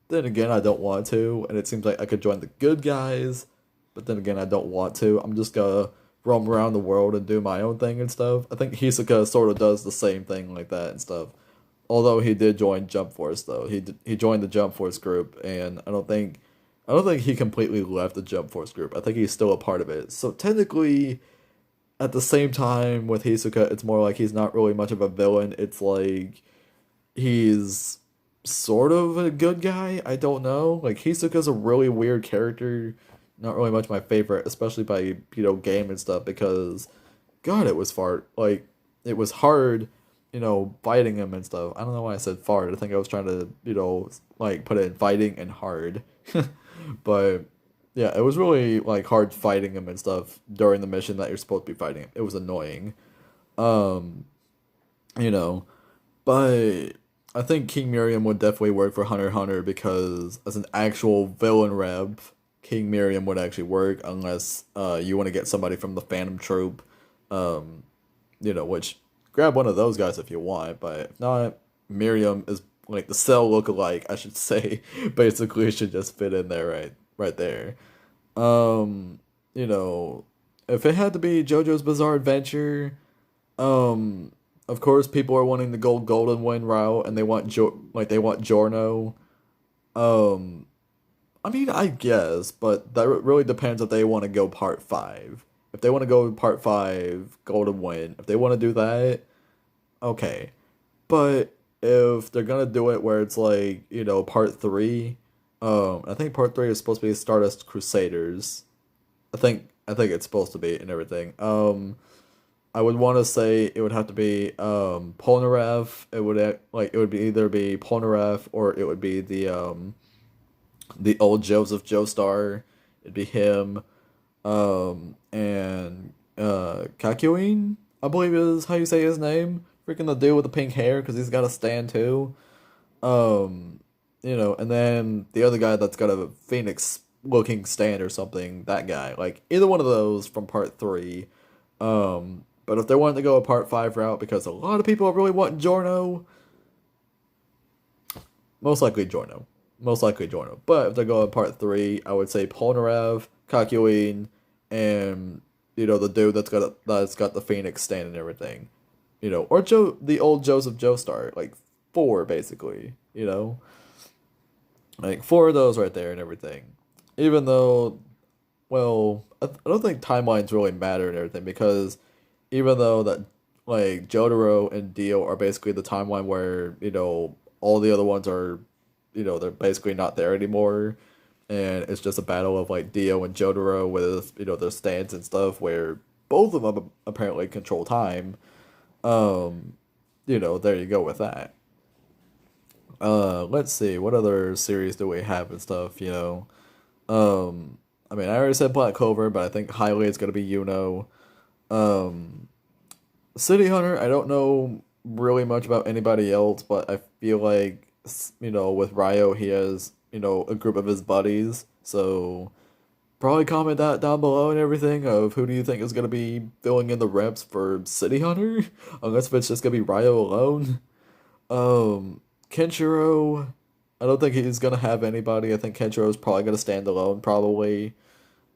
Speaker 1: then again, I don't want to, and it seems like I could join the good guys, but then again, I don't want to. I'm just gonna roam around the world and do my own thing and stuff. I think Hisoka sort of does the same thing like that and stuff. Although he did join Jump Force though, he joined the Jump Force group, and I don't think he completely left the Jump Force group. I think he's still a part of it. So technically, at the same time with Hisoka, it's more like he's not really much of a villain. It's like he's sort of a good guy. I don't know. Like Hisoka's a really weird character. Not really much my favorite, especially by game and stuff because God, it was hard, fighting him and stuff. I don't know why I said fart. I think I was trying to like put it in fighting and hard, but yeah, it was really like hard fighting him and stuff during the mission that you're supposed to be fighting him. It was annoying. Um, you know, but I think King Miriam would definitely work for Hunter x Hunter because as an actual villain rep, King Miriam would actually work unless you want to get somebody from the Phantom Troop, um, which grab one of those guys if you want, but if not, Miriam is like the Cell look-alike, I should say. Basically, it should just fit in there right there. Um, you know, if it had to be JoJo's Bizarre Adventure, um, of course, people are wanting the Golden Wind route, and they want Giorno. Um, I mean, I guess, but that really depends if they want to go part five. If they want to go part five, Golden Wind. If they want to do that, okay. But if they're gonna do it where it's like part three, I think part three is supposed to be Stardust Crusaders. I think it's supposed to be and everything. I would want to say it would have to be Polnareff. It would be either be Polnareff or it would be the old Joseph Joestar. It'd be him. And Kakyoin, I believe is how you say his name. Freaking the dude with the pink hair because he's got a stand too. Um, and then the other guy that's got a phoenix looking stand or something. That guy, like either one of those from part three. But if they wanted to go a part five route, because a lot of people are really wanting Giorno, most likely Giorno. Most likely Giorno. But if they go in part three, I would say Polnareff, Kakyoin, and the dude that's got the Phoenix stand and everything. Or the old Joseph Joestar, like four basically. Like four of those right there and everything. Even though, well, I don't think timelines really matter and everything because even though that like Jotaro and Dio are basically the timeline where all the other ones are they're basically not there anymore, and it's just a battle of like Dio and Jotaro with their stands and stuff where both of them apparently control time. Um, there you go with that. Let's see what other series do we have and stuff. I mean I already said Black Clover, but I think highly it's gonna be Um, City Hunter, I don't know really much about anybody else, but I feel like with Ryo, he has, a group of his buddies. So probably comment that down below and everything of who do you think is gonna be filling in the reps for City Hunter, unless if it's just gonna be Ryo alone. Kenshiro, I don't think he's gonna have anybody. I think Kenshiro is probably gonna stand alone, probably.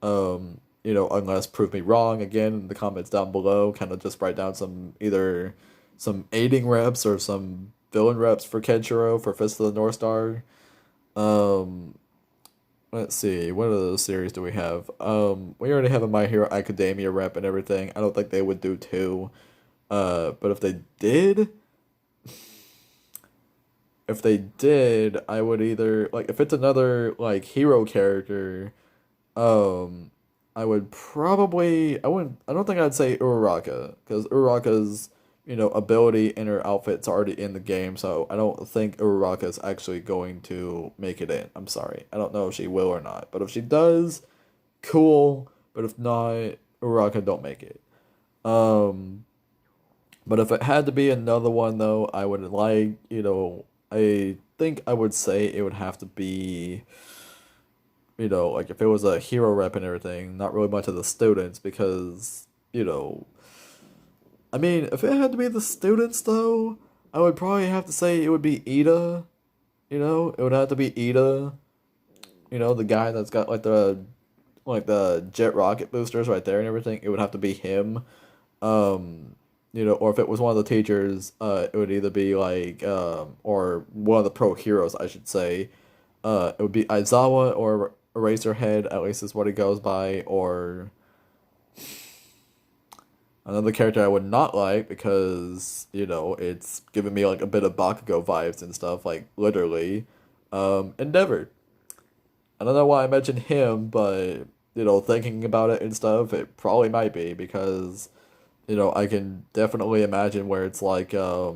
Speaker 1: Unless prove me wrong again in the comments down below. Kind of just write down either some aiding reps or some villain reps for Kenshiro for Fist of the North Star. Um, let's see, what other series do we have? We already have a My Hero Academia rep and everything. I don't think they would do two. But if they did, I would either like if it's another like hero character, um, I don't think I'd say Uraraka because Uraraka's ability and her outfit's already in the game, so I don't think Uraraka's actually going to make it in. I'm sorry, I don't know if she will or not, but if she does, cool. But if not, Uraraka don't make it. Um, but if it had to be another one though, I would I think I would say it would have to be, like if it was a hero rep and everything, not really much of the students because, I mean, if it had to be the students though, I would probably have to say it would be Ida, it would have to be Ida, the guy that's got like the jet rocket boosters right there and everything, it would have to be him. Or if it was one of the teachers, it would either be or one of the pro heroes, I should say. It would be Aizawa or Eraserhead, at least is what he goes by, or another character I would not like because, it's giving me like a bit of Bakugo vibes and stuff, like literally. Endeavor. I don't know why I mentioned him, but, thinking about it and stuff, it probably might be because I can definitely imagine where it's like, yeah,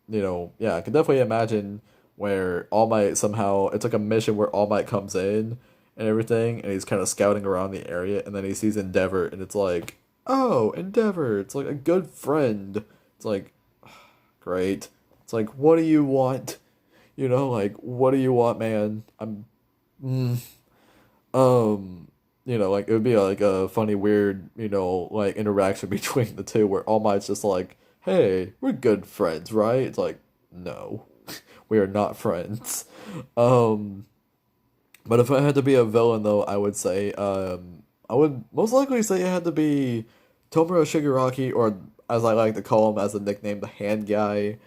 Speaker 1: I can definitely imagine where All Might somehow, it's like a mission where All Might comes in and everything, and he's kind of scouting around the area, and then he sees Endeavor, and it's like, oh, Endeavor, it's like a good friend. It's like, great. It's like, what do you want? Like, what do you want, man? Mm, like it would be like a funny, weird, like interaction between the two where All Might's just like, "Hey, we're good friends, right?" It's like, no, we are not friends. Um, but if I had to be a villain, though, I would say, I would most likely say it had to be Tomura Shigaraki, or as I like to call him as a nickname, the Hand Guy,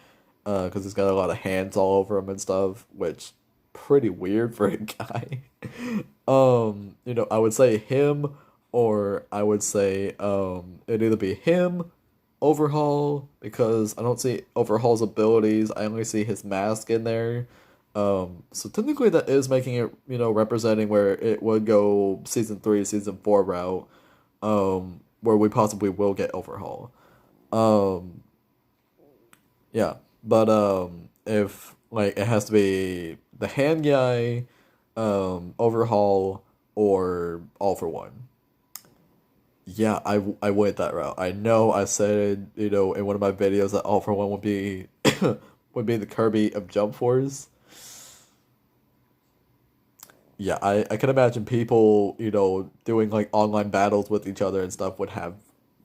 Speaker 1: because he's got a lot of hands all over him and stuff, which pretty weird for a guy. I would say him, or I would say it'd either be him, Overhaul, because I don't see Overhaul's abilities. I only see his mask in there. So technically that is making it, representing where it would go season 3, season 4 route, where we possibly will get Overhaul. Um, yeah, but if like it has to be the Hand Guy, Overhaul, or All for One. Yeah, I went that route. I know I said, in one of my videos that All for One would be would be the Kirby of Jump Force. Yeah, I can imagine people, doing like online battles with each other and stuff would have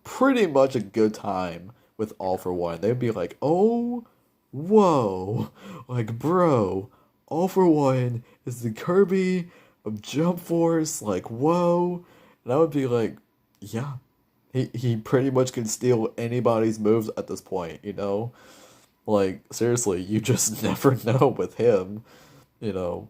Speaker 1: pretty much a good time with All for One. They'd be like, oh, whoa, like, bro, All for One is the Kirby of Jump Force, like, whoa. And I would be like, yeah, he pretty much can steal anybody's moves at this point. Like, seriously, you just never know with him, you know.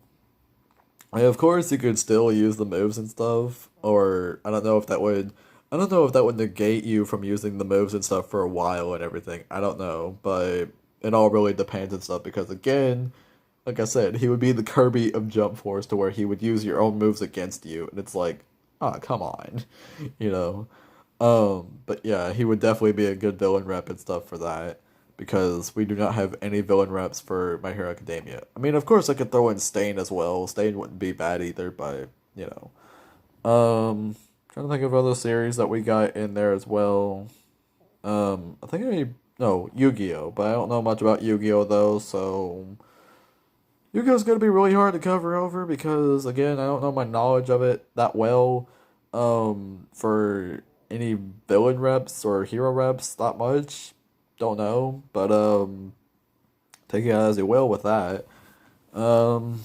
Speaker 1: And of course, you could still use the moves and stuff, or I don't know if that would negate you from using the moves and stuff for a while and everything. I don't know, but it all really depends and stuff because again, like I said, he would be the Kirby of Jump Force to where he would use your own moves against you, and it's like, ah, oh, come on, you know. But yeah, he would definitely be a good villain rep and stuff for that because we do not have any villain reps for My Hero Academia. I mean, of course, I could throw in Stain as well. Stain wouldn't be bad either, but you know. Trying to think of other series that we got in there as well. I think no Yu-Gi-Oh, but I don't know much about Yu-Gi-Oh though, so Yuko's gonna be really hard to cover over because again, I don't know my knowledge of it that well. For any villain reps or hero reps, not much. Don't know, but take it as you will with that. Um,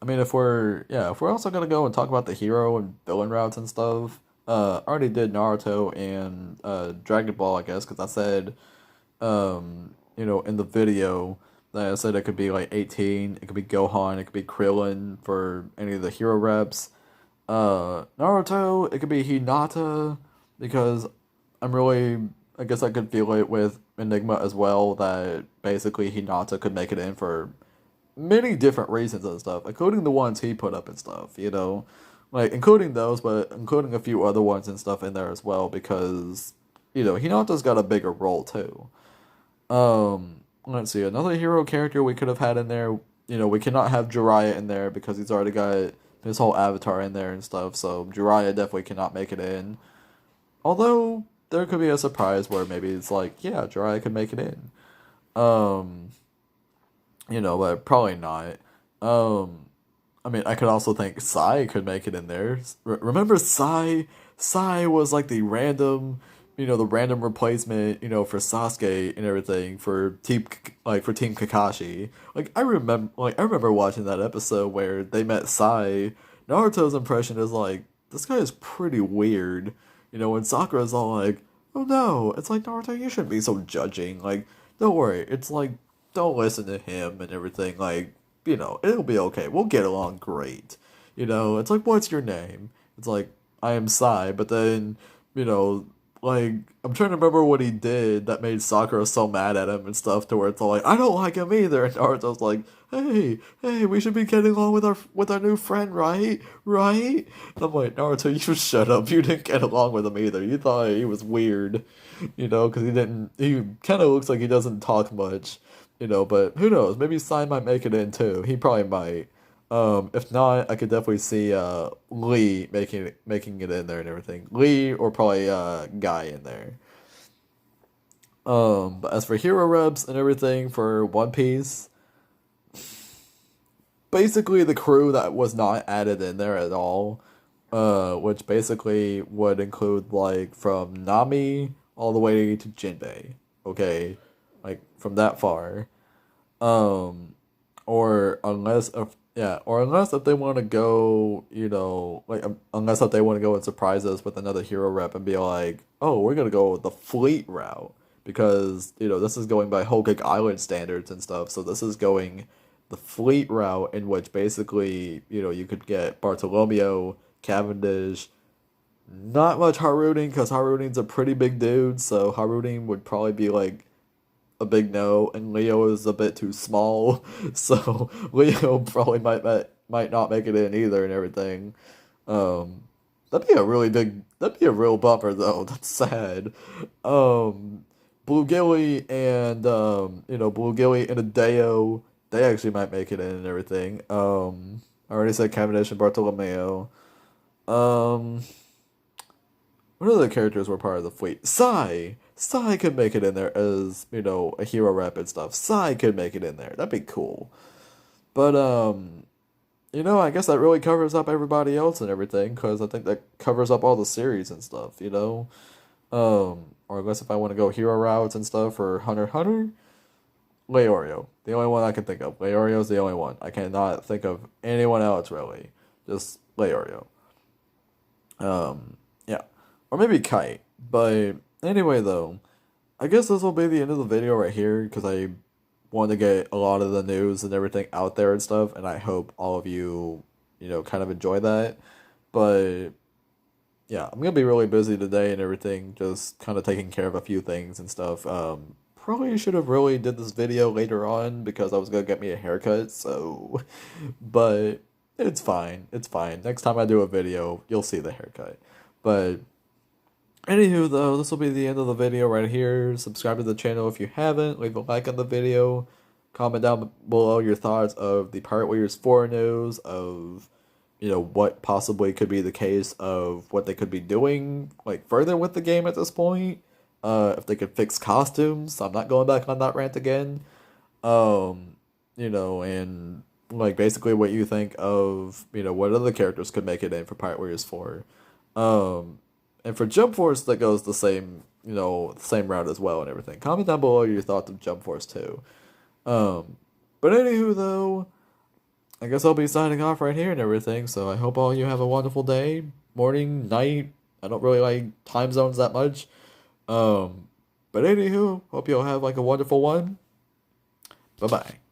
Speaker 1: I mean, if we're also gonna go and talk about the hero and villain routes and stuff, I already did Naruto and Dragon Ball, I guess, because I said, in the video that I said it could be like 18, it could be Gohan, it could be Krillin for any of the hero reps. Naruto, it could be Hinata because I'm really, I guess I could feel it with Enigma as well that basically Hinata could make it in for many different reasons and stuff, including the ones he put up and stuff, like including those, but including a few other ones and stuff in there as well because, Hinata's got a bigger role too. Let's see, another hero character we could have had in there, we cannot have Jiraiya in there because he's already got his whole avatar in there and stuff, so Jiraiya definitely cannot make it in. Although, there could be a surprise where maybe it's like, yeah, Jiraiya could make it in. Um, but probably not. Um, I mean, I could also think Sai could make it in there. Remember Sai? Sai was like the random replacement, for Sasuke and everything for Team Kakashi. I remember watching that episode where they met Sai. Naruto's impression is like, this guy is pretty weird. When Sakura's all like, oh no, it's like Naruto, you shouldn't be so judging. Like, don't worry, it's like don't listen to him and everything. Like, it'll be okay. We'll get along great. It's like, what's your name? It's like, I am Sai, but then, you know, like, I'm trying to remember what he did that made Sakura so mad at him and stuff to where it's all like, I don't like him either. And Naruto's like, hey, we should be getting along with our new friend, right? Right? And I'm like, Naruto, you just shut up. You didn't get along with him either. You thought he was weird, because he kind of looks like he doesn't talk much. But who knows? Maybe Sai might make it in too. He probably might. If not, I could definitely see Lee making it in there and everything. Lee or probably Guy in there. But as for hero reps and everything for One Piece, basically the crew that was not added in there at all, which basically would include like from Nami all the way to Jinbei. Okay, like from that far. Um, or unless if they want to go, unless if they want to go and surprise us with another hero rep and be like, oh, we're gonna go with the fleet route because this is going by Whole Cake Island standards and stuff. So this is going the fleet route in which basically you could get Bartolomeo, Cavendish, not much Harunin because Harunin's a pretty big dude, so Harunin would probably be like a big no, and Leo is a bit too small, so Leo probably might not make it in either and everything. Um, that'd be a real bummer though. That's sad. Um, Blue Gilly and Blue Gilly and Adeo, they actually might make it in and everything. I already said Cavendish and Bartolomeo. Um, what other characters were part of the fleet? Sai could make it in there as, a hero rep and stuff. Sai could make it in there. That'd be cool. But, I guess that really covers up everybody else and everything, because I think that covers up all the series and stuff. Or unless if I want to go hero routes and stuff for Hunter x Hunter, Leorio. The only one I can think of. Leorio's the only one. I cannot think of anyone else, really. Just Leorio. Yeah. Or maybe Kite. But anyway, though, I guess this will be the end of the video right here because I want to get a lot of the news and everything out there and stuff, and I hope all of you, kind of enjoy that. But yeah, I'm gonna be really busy today and everything, just kind of taking care of a few things and stuff. Probably should have really did this video later on because I was gonna get me a haircut, so, but it's fine. It's fine. Next time I do a video, you'll see the haircut. But anywho, though, this will be the end of the video right here. Subscribe to the channel if you haven't. Leave a like on the video. Comment down below your thoughts of the Pirate Warriors 4 news, of, what possibly could be the case of what they could be doing, like, further with the game at this point. If they could fix costumes. I'm not going back on that rant again. and like basically what you think of, what other characters could make it in for Pirate Warriors 4. Um, and for Jump Force, that goes the same, same route as well and everything. Comment down below your thoughts of Jump Force too. But anywho, though, I guess I'll be signing off right here and everything. So I hope all you have a wonderful day, morning, night. I don't really like time zones that much. Um, but anywho, hope you all have like a wonderful one. Bye bye.